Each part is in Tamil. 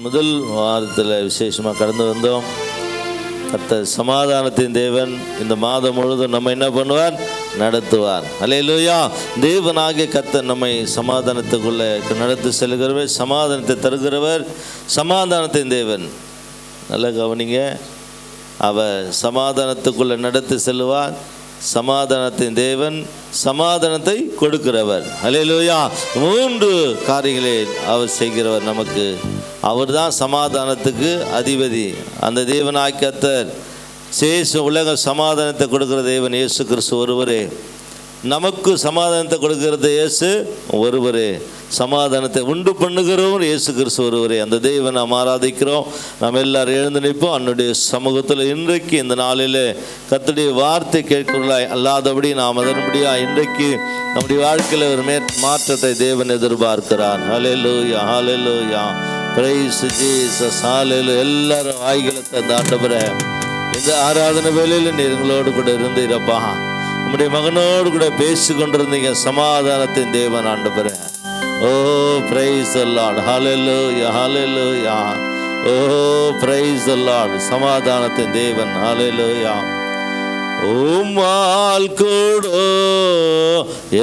முதல் வாரத்தில் விசேஷமாக கடந்து வந்தோம். கர்த்தர் சமாதானத்தின் தேவன் இந்த மாதம் முழுவதும் நம்ம என்ன பண்ணுவார்? நடத்துவார். அல்லேலூயா. தேவனாகிய கர்த்தர் நம்மை சமாதானத்துக்குள்ளே நடத்தி செல்கிறவர், சமாதானத்தை தருகிறவர், சமாதானத்தின் தேவன். நல்ல கவனிங்க, அவர் சமாதானத்துக்குள்ளே நடத்தி செல்வார். சமாதானத்தின் தேவன், சமாதானத்தை கொடுக்கிறவர். அல்லேலூயா. 3 காரியங்களை அவர் செய்கிறவர். நமக்கு அவர் தான் சமாதானத்துக்கு அதிபதி. அந்த தேவனாகிய கர்த்தர் உலக சமாதானத்தை கொடுக்கிற தேவன் இயேசு கிறிஸ்து ஒருவரே. நமக்கு சமாதானத்தை கொடுக்கிறது இயேசு ஒருவரே. சமாதானத்தை உண்டு பண்ணுகிறோம் இயேசு கிறிஸ்து ஒருவரே. அந்த தேவனை நாம் ஆராதிக்கிறோம். நாம் எல்லாரும் எழுந்து நிற்போம். அவனுடைய சமூகத்தில் இன்றைக்கு இந்த நாளில் கர்த்தருடைய வார்த்தை கேட்கிறவர்களாய் அல்லாதபடி நாம் அதன்படியா இன்றைக்கு நம்முடைய வாழ்க்கையில் ஒரு மாற்றத்தை தேவன் எதிர்பார்க்கிறார். ஹல்லேலூயா, ஹல்லேலூயா, பிரைஸ் ஜீசஸ், ஹல்லேலூயா. எல்லாரும் ஆய்களத்தை தாண்டபுற இந்த ஆராதனை வேளையில் நீங்களோடு கூட இருந்தீரப்பா. நம்முடைய மகனோடு கூட பேசி கொண்டிருந்தீங்க. சமாதானத்தின் தேவன் ஆண்டவரே. Oh praise the Lord, hallelujah, hallelujah. Oh praise the Lord, சமாதானத்தின் தேவன். ஹல்லேலூயா. உம்மால் கூடோ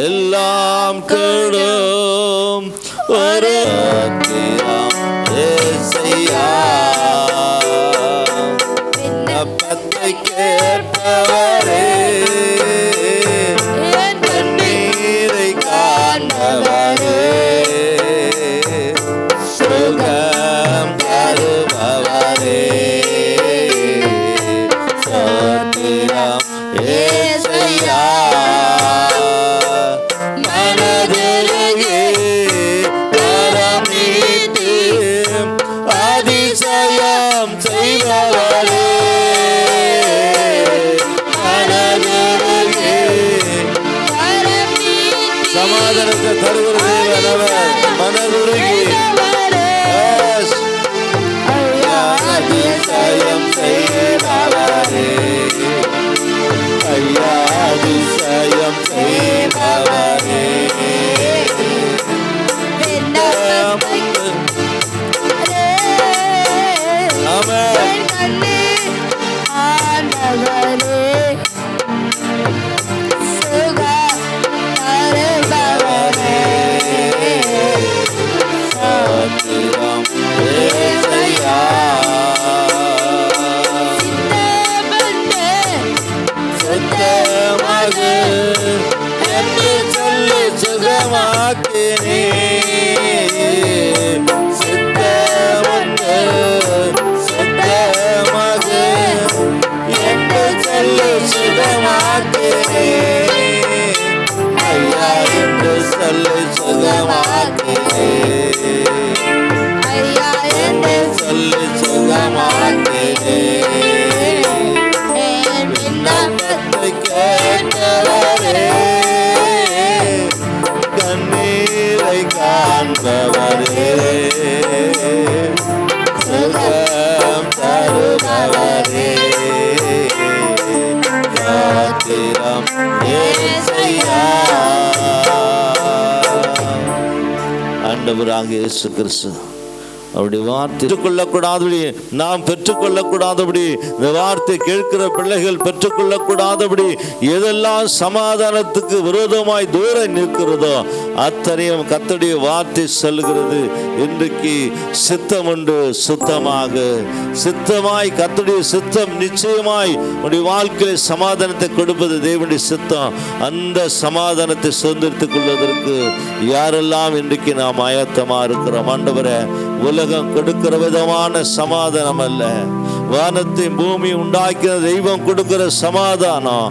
எல்லாம் கூடும் ஒரு ஏசையா. விண்ணப்பத்தை கேட்பவரே, கண்ணீரை காண்பவரே, சுகம் தருபவரே, சோத்திரம் ஏசையா. மனதிலே கரம் நீட்டி அதிசயம் செய்பவரே, சமாதானத்தை தருகிற தேவன் மனதுருகி அதிசயம் செய்பவரே, ஐயா அதிசயம் செய்பவரே. என்று சொல்லி சுகமாக்கினே, சித்தமுண்டு சித்தமாக என்று சொல்லி சுகமாக்கினே, ஐயா என்று சொல்லி சுகமாக்கினே, ஐயா என்று சொல்லி சுகமாக்கினே. விண்ணப்பத்தை கேட்பவரே, கண்ணீரை காண்பவரே, சுகம் தருபவரே, காத்திரம் ஏசையா. ஆண்டவராகிய இயேசு கிறிஸ்து அவருடைய வார்த்தை பெற்றுக்கொள்ளக்கூடாதபடி, நாம் பெற்றுக்கொள்ளக்கூடாதபடி, இந்த வார்த்தை கேட்கிற பிள்ளைகள் பெற்றுக்கொள்ளக்கூடாதபடி எதெல்லாம் சமாதானத்துக்கு விரோதமாய் தூரம் நிற்கிறதோ அத்தனையும் கர்த்தருடைய வார்த்தை சொல்கிறது. இன்றைக்கு சித்தம் உண்டு, சுத்தமாக சித்தமாய் கர்த்தருடைய சித்தம் நிச்சயமாய் உடைய வாழ்க்கையில் சமாதானத்தை கொடுப்பது தேவனுடைய சித்தம். அந்த சமாதானத்தை சுதந்திரத்துக் கொள்வதற்கு யாரெல்லாம் இன்றைக்கு நாம் ஆயத்தமா இருக்கிறோம்? ஆண்டவரே, உலகம் கொடுக்கிற விதமான சமாதானம் அல்ல, வானத்தை பூமி உண்டாக்கிற தெய்வம் கொடுக்கிற சமாதானம்.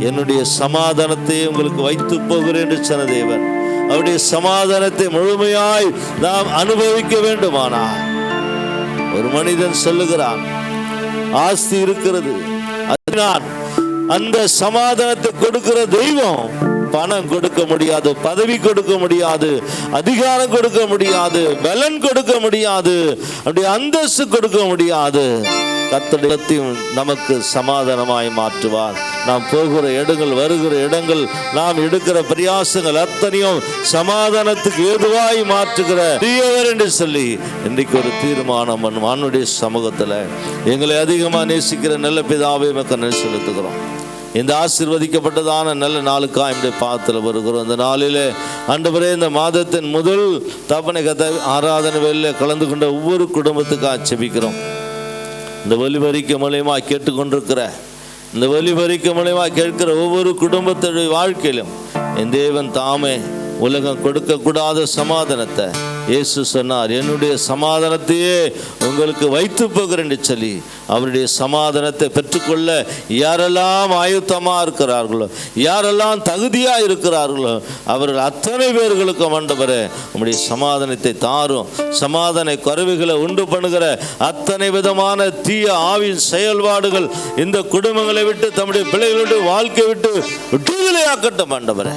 என்னுடைய சமாதானத்தை உங்களுக்கு வைத்து போகிறேன் என்று சொன்ன தேவன் அவருடைய சமாதானத்தை முழுமையாய் நாம் அனுபவிக்க வேண்டுமானால், ஒரு மனிதன் சொல்லுகிறான், ஆஸ்தி இருக்கிறது, அதனால் அந்த சமாதானத்தை கொடுக்கிற தெய்வம் பணம் கொடுக்க முடியாது, பதவி கொடுக்க முடியாது, அதிகாரம் கொடுக்க முடியாது, பலன் கொடுக்க முடியாது, அப்படி அந்தஸ்து கொடுக்க முடியாது. கர்த்தரிடத்தையும் நமக்கு சமாதானமாய் மாற்றுவார். நாம் போகிற இடங்கள், வருகிற இடங்கள், நாம் எடுக்கிற பிரயாசங்கள் அத்தனையும் சமாதானத்துக்கு ஏதுவாய் மாற்றுகிற பெரியவர் என்று சொல்லி இன்றைக்கு ஒரு தீர்மானம் பண்ணுடைய சமூகத்தில் எங்களை அதிகமாக நேசிக்கிற நல்ல பிதாவை மக்கள் நன்றி செலுத்துகிறோம். இந்த ஆசீர்வதிக்கப்பட்டதான நல்ல நாளுக்காக என்னுடைய பாதத்தில் வருகிறோம். இந்த நாளிலே ஆண்டவரே, இந்த மாதத்தின் முதல் தப்பனை கதை ஆராதனை வேளையில் கலந்து கொண்ட ஒவ்வொரு குடும்பத்துக்காக ஜெபிக்கிறோம். இந்த ஒலிபரிக்க மூலமாக கேட்டுக்கொண்டிருக்கிற, இந்த ஒலிபரிக்க மூலமாக கேட்கிற ஒவ்வொரு குடும்பத்துடைய வாழ்க்கையிலும் என் தேவன் தாமே உலகம் கொடுக்கக்கூடாத சமாதானத்தை இயேசு சொன்னார், என்னுடைய சமாதானத்தையே உங்களுக்கு வைத்து போகிறேன் என்று சொல்லி அவருடைய சமாதானத்தை பெற்றுக்கொள்ள யாரெல்லாம் ஆயுத்தமாக இருக்கிறார்களோ, யாரெல்லாம் தகுதியாக இருக்கிறார்களோ அவர்கள் அத்தனை பேர்களுக்கும் ஆண்டவரே நம்முடைய சமாதானத்தை தாரும். சமாதான குறைவுகளை உண்டு பண்ணுகிற அத்தனை விதமான தீய ஆவின் செயல்பாடுகள் இந்த குடும்பங்களை விட்டு, தம்முடைய பிள்ளைகளுடைய வாழ்க்கை விட்டு விடுதலையாக்கட்டும். ஆண்டவரே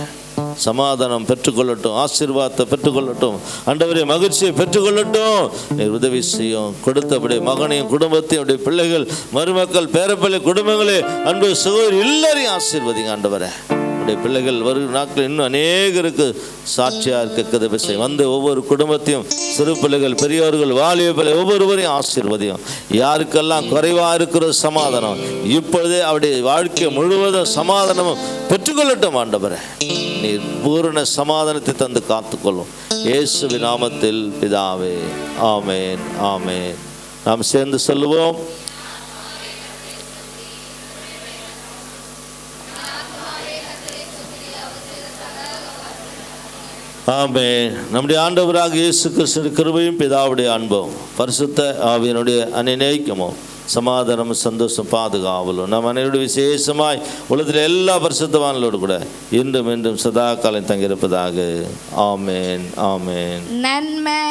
சமாதானம் பெற்றுக்கொள்ளட்டும், ஆசீர்வாதத்தை பெற்றுக்கொள்ளட்டும், ஆண்டவரே மகிழ்ச்சியை பெற்றுக்கொள்ளட்டும். நீர் உதவி செய்யும். கொடுத்தபடி மகனையும் குடும்பத்தையும் பிள்ளைகள், மருமக்கள், பேரப்பிள்ளை குடும்பங்களே, அன்பு சகோதரி எல்லாரையும் ஆசீர்வதிங்க. ஆண்டவரே உடைய பிள்ளைகள் வருகிற நாட்கள் இன்னும் அநேகருக்கு சாட்சியாக இருக்கிறது விஷயம் வந்து ஒவ்வொரு குடும்பத்தையும், சிறு பிள்ளைகள், பெரியவர்கள், வாலிப பிள்ளை ஒவ்வொருவரையும் ஆசீர்வதியும். யாருக்கெல்லாம் குறைவாக இருக்கிற சமாதானம் இப்பொழுதே அவருடைய வாழ்க்கை முழுவதும் சமாதானமும் பெற்றுக்கொள்ளட்டும். ஆண்டவரே நீர் பூரண சமாதானத்தை தந்து காத்துக்கொள்ளும். இயேசுவின் நாமத்தில் பிதாவே, ஆமேன், ஆமேன். நாம் சேர்ந்து சொல்லுவோம். ஆமென். நம்முடைய ஆண்டவராக இயேசு கிறிஸ்துவின் கிருபையும் பிதாவுடைய அன்பும் பரிசுத்த ஆவியினுடைய அநிநயிக்கமும் சமாதானமும் சந்தோஷம் பாதுகாவலும் நம் அனைவருடைய விசேஷமாய் உலகத்தில் எல்லா பரிசுத்தவான்களோடு கூட இன்றும் இன்றும் சதா காலம் தங்கியிருப்பதாக. ஆமென், ஆமென். நன்மை.